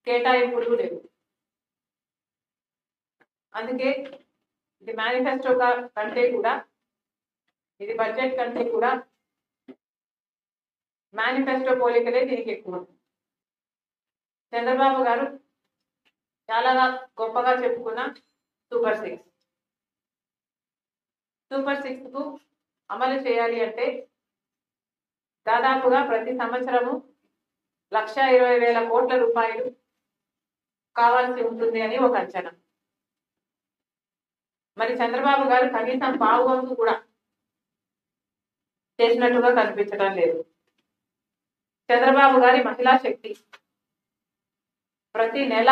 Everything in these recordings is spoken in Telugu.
కేటాయింపులు లేవు. అందుకే ఇది మేనిఫెస్టో కంటే కూడా, ఇది బడ్జెట్ కంటే కూడా మేనిఫెస్టో పోలికలే దీనికి ఎక్కువ. చంద్రబాబు గారు చాలా గొప్పగా చెప్పుకున్న సూపర్ 6 కు అమలు చేయాలి అంటే దాదాపుగా ప్రతి సంవత్సరము 1,20,000 కోట్ల రూపాయలు కావాల్సి ఉంటుంది అని ఒక అంచనా. మరి చంద్రబాబు గారు కనీసం పావు వంతు కూడా చేసినట్టుగా కనిపించడం లేదు. చంద్రబాబు గారి మహిళా శక్తి ప్రతి నెల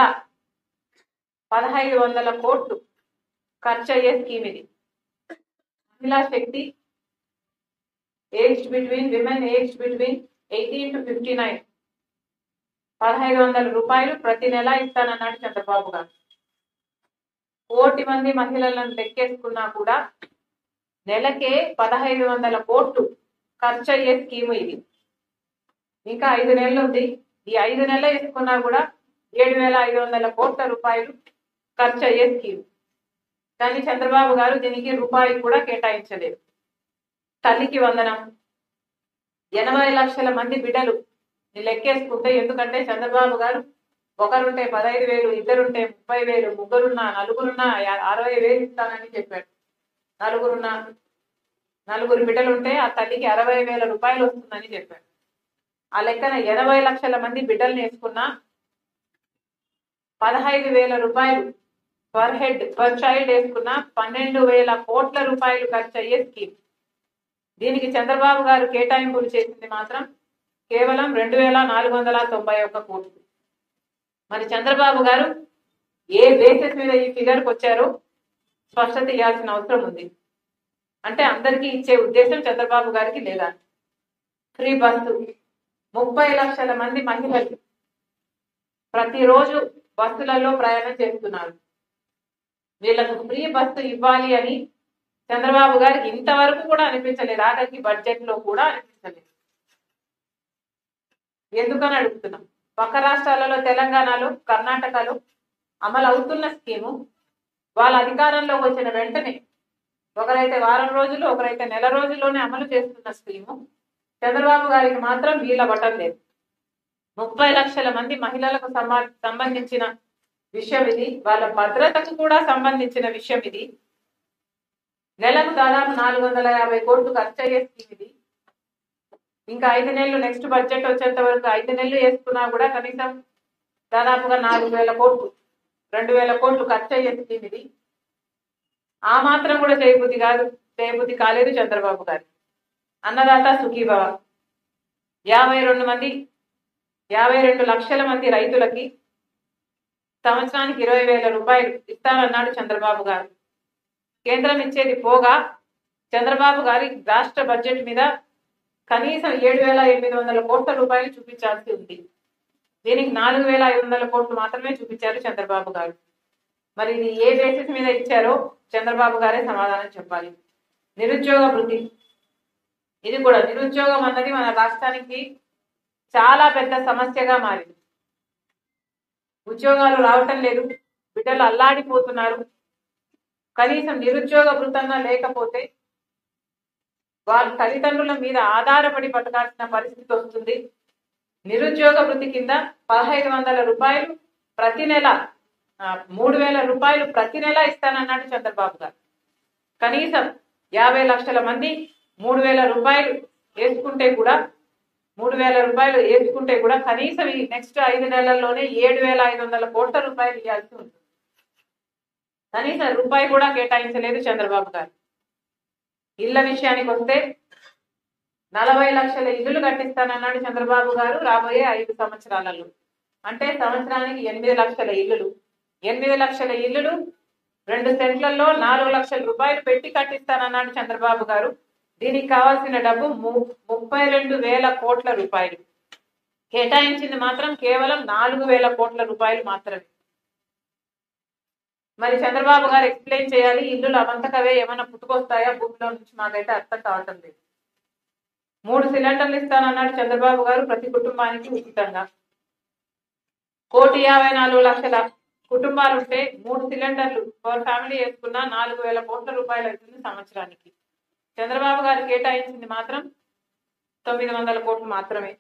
1,500 కోట్లు ఖర్చు అయ్యే స్కీమ్ ఇది. మహిళా శక్తి విమెన్ ఏజ్డ్ బిట్వీన్ 18 to 59 1,500 రూపాయలు ప్రతి నెల ఇస్తానన్నాడు చంద్రబాబు గారు. 1 కోటి మంది మహిళలను లెక్కేసుకున్నా కూడా నెలకే 1,500 కోట్లు ఖర్చు అయ్యే స్కీము ఇది. ఇంకా 5 నెలలు ఉంది. ఈ 5 నెలలు వేసుకున్నా కూడా 7,500 కోట్ల రూపాయలు ఖర్చు అయ్యే స్కీమ్. కానీ చంద్రబాబు గారు దీనికి రూపాయి కూడా కేటాయించలేదు. తల్లికి వందనం 80 లక్షల మంది బిడ్డలు లెక్కేసుకుంటే, ఎందుకంటే చంద్రబాబు గారు ఒకరుంటే 15,000, ఇద్దరుంటే 30,000, ముగ్గురున్నా నలుగురున్నా 60,000 ఇస్తానని చెప్పాడు. నలుగురు బిడ్డలుంటే ఆ తల్లికి 60,000 రూపాయలు వస్తుందని చెప్పాడు. ఆ లెక్కన 80 లక్షల మంది బిడ్డలు వేసుకున్నా 15,000 రూపాయలు పర్ హెడ్ పర్ చైల్డ్ వేసుకున్న 12,000 కోట్ల రూపాయలు ఖర్చు అయ్యే స్కీమ్. దీనికి చంద్రబాబు గారు కేటాయింపులు చేసింది మాత్రం కేవలం 2,491 కోట్లు. మరి చంద్రబాబు గారు ఏ బేసిస్ మీద ఈ ఫిగర్కి వచ్చారో స్పష్టత ఇవ్వాల్సిన అవసరం ఉంది. అంటే అందరికీ ఇచ్చే ఉద్దేశం చంద్రబాబు గారికి లేదా? ఫ్రీ బస్సు 30 లక్షల మంది మహిళలు ప్రతిరోజు బస్సులలో ప్రయాణం చేస్తున్నారు. వీళ్ళకు ఫ్రీ బస్సు ఇవ్వాలి అని చంద్రబాబు గారికి ఇంతవరకు కూడా అనిపించలేదు. ఆఖరికి బడ్జెట్ లో కూడా అనిపించలేదు. ఎందుకని అడుగుతున్నాం. పక్క రాష్ట్రాలలో, తెలంగాణలో, కర్ణాటకలో అమలు అవుతున్న స్కీము వాళ్ళ అధికారంలోకి వచ్చిన వెంటనే ఒకరైతే వారం రోజులు, ఒకరైతే నెల రోజుల్లోనే అమలు చేస్తున్న స్కీము చంద్రబాబు గారికి మాత్రం వీలబట్టం లేదు. 30 లక్షల మంది మహిళలకు సంబంధించిన విషయం ఇది. వాళ్ళ భద్రతకు కూడా సంబంధించిన విషయం ఇది. నెలకు దాదాపు 450 కోట్లు ఖర్చు అయ్యే స్కీమ్ ఇది. ఇంకా 5 నెలలు, నెక్స్ట్ బడ్జెట్ వచ్చేంత వరకు 5 నెలలు వేసుకున్నా కూడా కనీసం దాదాపుగా 4,000 కోట్లు 2,000 కోట్లు ఖర్చు అయ్యే స్కీమ్ ఇది. ఆ మాత్రం కూడా చేయబుద్ధి కాలేదు చంద్రబాబు గారు. అన్నదాత సుఖీభవ 52 లక్షల మంది రైతులకి సంవత్సరానికి 20,000 రూపాయలు ఇస్తానన్నాడు చంద్రబాబు గారు. కేంద్రం ఇచ్చేది పోగా చంద్రబాబు గారి రాష్ట్ర బడ్జెట్ మీద కనీసం 7,800 కోట్ల రూపాయలు చూపించాల్సి ఉంది. దీనికి 4,500 కోట్లు మాత్రమే చూపించారు చంద్రబాబు గారు. మరి ఇది ఏ బేసిస్ మీద ఇచ్చారో చంద్రబాబు గారే సమాధానం చెప్పాలి. నిరుద్యోగ వృత్తి, ఇది కూడా నిరుద్యోగం అన్నది మన రాష్ట్రానికి చాలా పెద్ద సమస్యగా మారింది. ఉద్యోగాలు రావటం లేదు, బిడ్డలు అల్లాడిపోతున్నారు. కనీసం నిరుద్యోగ వృత్తంగా లేకపోతే వాళ్ళ తల్లిదండ్రుల మీద ఆధారపడి బతకాల్సిన పరిస్థితి వస్తుంది. నిరుద్యోగ వృత్తి కింద 1,500 రూపాయలు ప్రతి నెల, 3,000 రూపాయలు ప్రతి నెల ఇస్తానన్నాడు చంద్రబాబు గారు. కనీసం 50 లక్షల మంది 3,000 రూపాయలు వేసుకుంటే కూడా కనీసం ఈ నెక్స్ట్ 5 నెలల్లోనే 7,500 కోట్ల రూపాయలు ఇవ్వాల్సి ఉంటుంది. కనీసం రూపాయి కూడా కేటాయించలేదు చంద్రబాబు గారు. ఇళ్ల విషయానికి వస్తే 40 లక్షల ఇల్లులు కట్టిస్తానన్నాడు చంద్రబాబు గారు రాబోయే 5 సంవత్సరాలలో. అంటే సంవత్సరానికి 8 లక్షల ఇల్లులు. 8 లక్షల ఇల్లులు 2 సెంట్లలో 4 లక్షల రూపాయలు పెట్టి కట్టిస్తానన్నాడు చంద్రబాబు గారు. దీనికి కావాల్సిన డబ్బు 32,000 కోట్ల రూపాయలు. కేటాయించింది మాత్రం కేవలం 4,000 కోట్ల రూపాయలు మాత్రమే. మరి చంద్రబాబు గారు ఎక్స్ప్లెయిన్ చేయాలి. ఇల్లులు అవంతకవే ఏమైనా పుట్టుకొస్తాయా భూమిలో నుంచి? మాకైతే అర్థం కావటం లేదు. 3 సిలిండర్లు ఇస్తానన్నాడు చంద్రబాబు గారు ప్రతి కుటుంబానికి ఉచితంగా. 1,54,00,000 కుటుంబాలు ఉంటే 3 సిలిండర్లు పర్ ఫ్యామిలీ వేసుకున్న 4,000 కోట్ల రూపాయలు అవుతుంది సంవత్సరానికి. చంద్రబాబు గారు కేటాయించింది మాత్రం 900 కోట్లు మాత్రమే.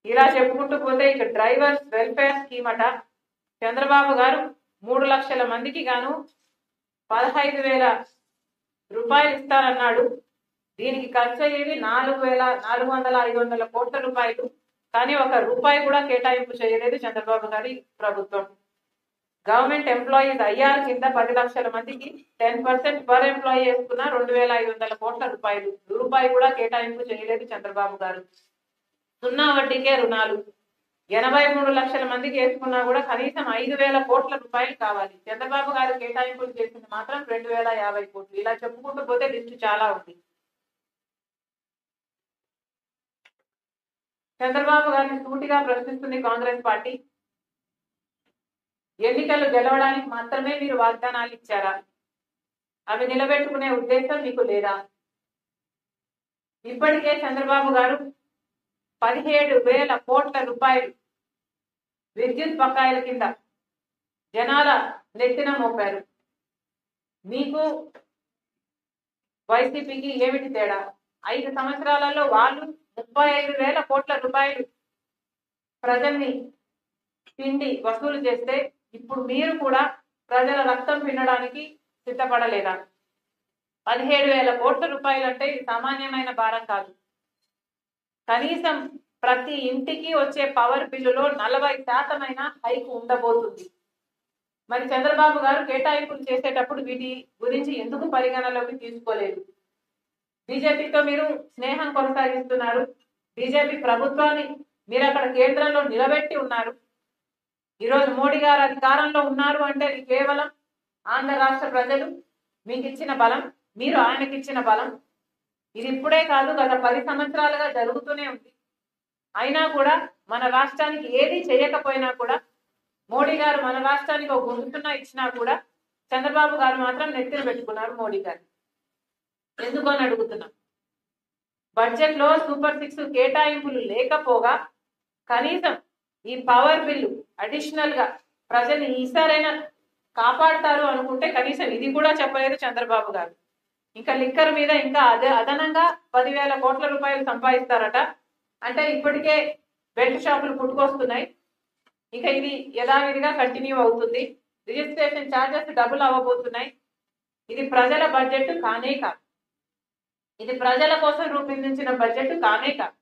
ఇలా చెప్పుకుంటూ పోతే ఇక డ్రైవర్స్ వెల్ఫేర్ స్కీమ్ అట చంద్రబాబు గారు 3 లక్షల మందికి గాను 15,000 రూపాయలు ఇస్తారన్నాడు. దీనికి ఖర్చు అయ్యేది 4,400-500 కోట్ల రూపాయలు. కానీ 1 రూపాయి కూడా కేటాయింపు చేయలేదు చంద్రబాబు గారి ప్రభుత్వం. గవర్నమెంట్ ఎంప్లాయీస్ ఐఆర్ కింద 10 లక్షల మందికి 10% పర్ ఎంప్లాయీ వేసుకున్న 2,500 కోట్ల రూపాయలు. రూపాయి కూడా కేటాయింపు చేయలేదు చంద్రబాబు గారు. 0 వడ్డీకే రుణాలు 83 లక్షల మందికి వేసుకున్నా కూడా కనీసం 5,000 కోట్ల రూపాయలు కావాలి. చంద్రబాబు గారు కేటాయింపులు చేసింది మాత్రం 2,050 కోట్లు. ఇలా చెప్పుకుంటూ పోతే లిస్టు చాలా ఉంది. చంద్రబాబు గారిని సూటిగా ప్రశ్నిస్తుంది కాంగ్రెస్ పార్టీ. ఎన్నికలు గెలవడానికి మాత్రమే మీరు వాగ్దానాలు ఇచ్చారా? అవి నిలబెట్టుకునే ఉద్దేశం మీకు లేదా? ఇప్పటికే చంద్రబాబు గారు 17,000 కోట్ల రూపాయలు విద్యుత్ బకాయిల కింద జనాల నెత్తిన మోపారు. మీకు వైసీపీకి ఏమిటి తేడా? 5 సంవత్సరాలలో వాళ్ళు 35,000 కోట్ల రూపాయలు ప్రజల్ని పిండి వసూలు చేస్తే ఇప్పుడు మీరు కూడా ప్రజల రక్తం పిండడానికి సిద్ధపడలేదా? 17,000 కోట్ల రూపాయలు అంటే ఇది సామాన్యమైన భారం కాదు. కనీసం ప్రతి ఇంటికి వచ్చే పవర్ బిల్లులో 40% హైక్ ఉండబోతుంది. మరి చంద్రబాబు గారు కేటాయింపులు చేసేటప్పుడు వీటి గురించి ఎందుకు పరిగణలోకి తీసుకోలేదు? బీజేపీతో మీరు స్నేహం కొనసాగిస్తున్నారు. బీజేపీ ప్రభుత్వాన్ని మీరు అక్కడ కేంద్రంలో నిలబెట్టి ఉన్నారు. ఈరోజు మోడీ గారు అధికారంలో ఉన్నారు అంటే ఇది కేవలం ఆంధ్ర రాష్ట్ర ప్రజలు మీకు ఇచ్చిన బలం, మీరు ఆయనకి ఇచ్చిన బలం. ఇది ఇప్పుడే కాదు, గత 10 సంవత్సరాలుగా జరుగుతూనే ఉంది. అయినా కూడా మన రాష్ట్రానికి ఏది చేయకపోయినా కూడా మోడీ గారు మన రాష్ట్రానికి ఒక గుంటున్నా ఇచ్చినా కూడా చంద్రబాబు గారు మాత్రం నెత్తిన పెట్టుకున్నారు మోడీ గారు. ఎందుకు అని అడుగుతున్నాం. బడ్జెట్ లో సూపర్ 6 కేటాయింపులు లేకపోగా కనీసం ఈ పవర్ బిల్లు అడిషనల్ గా ప్రజల్ని ఈసారైనా కాపాడతారు అనుకుంటే కనీసం ఇది కూడా చెప్పలేదు చంద్రబాబు గారు. ఇంకా లిక్కర్ మీద ఇంకా అదనంగా 10,000 కోట్ల రూపాయలు సంపాదిస్తారట. అంటే ఇప్పటికే బెల్ట్ షాపులు పుట్టుకొస్తున్నాయి. ఇంకా ఇది యథావిధిగా కంటిన్యూ అవుతుంది. రిజిస్ట్రేషన్ ఛార్జెస్ డబుల్ అవ్వబోతున్నాయి. ఇది ప్రజల బడ్జెట్ కానే కాదు. ఇది ప్రజల కోసం రూపొందించిన బడ్జెట్ కానే కాదు.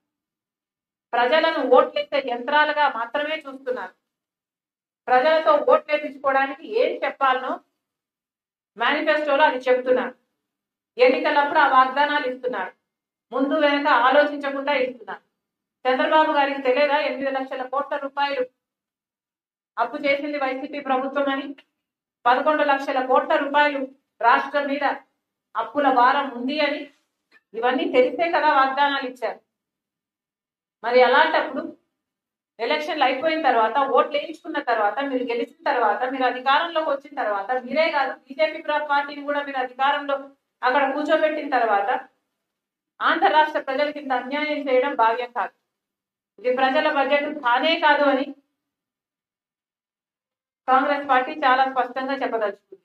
ప్రజలను ఓట్లేసే యంత్రాలుగా మాత్రమే చూస్తున్నారు. ప్రజలతో ఓట్లేపించుకోవడానికి ఏం చెప్పాలనో మేనిఫెస్టోలో అది చెప్తున్నారు. ఎన్నికలప్పుడు ఆ వాగ్దానాలు ఇస్తున్నారు. ముందు వెనక ఆలోచించకుండా ఇస్తున్నారు. చంద్రబాబు గారికి తెలియదా 8 లక్షల కోట్ల రూపాయలు అప్పు చేసింది వైసీపీ ప్రభుత్వం అని? 11 లక్షల కోట్ల రూపాయలు రాష్ట్రం మీద అప్పుల భారం ఉంది అని? ఇవన్నీ తెలిసే కదా వాగ్దానాలు ఇచ్చారు. మరి అలాంటప్పుడు ఎలక్షన్లు అయిపోయిన తర్వాత, ఓట్లు వేయించుకున్న తర్వాత, మీరు గెలిచిన తర్వాత, మీరు అధికారంలోకి వచ్చిన తర్వాత, మీరే కాదు బీజేపీ పార్టీని కూడా మీరు అధికారంలో అక్కడ కూర్చోబెట్టిన తర్వాత ఆంధ్ర రాష్ట్ర ప్రజలకి ఇంత అన్యాయం చేయడం భావ్యం కాదు. ఇది ప్రజల బడ్జెట్ కానే కాదు అని కాంగ్రెస్ పార్టీ చాలా స్పష్టంగా చెప్పదలుచుకుంది.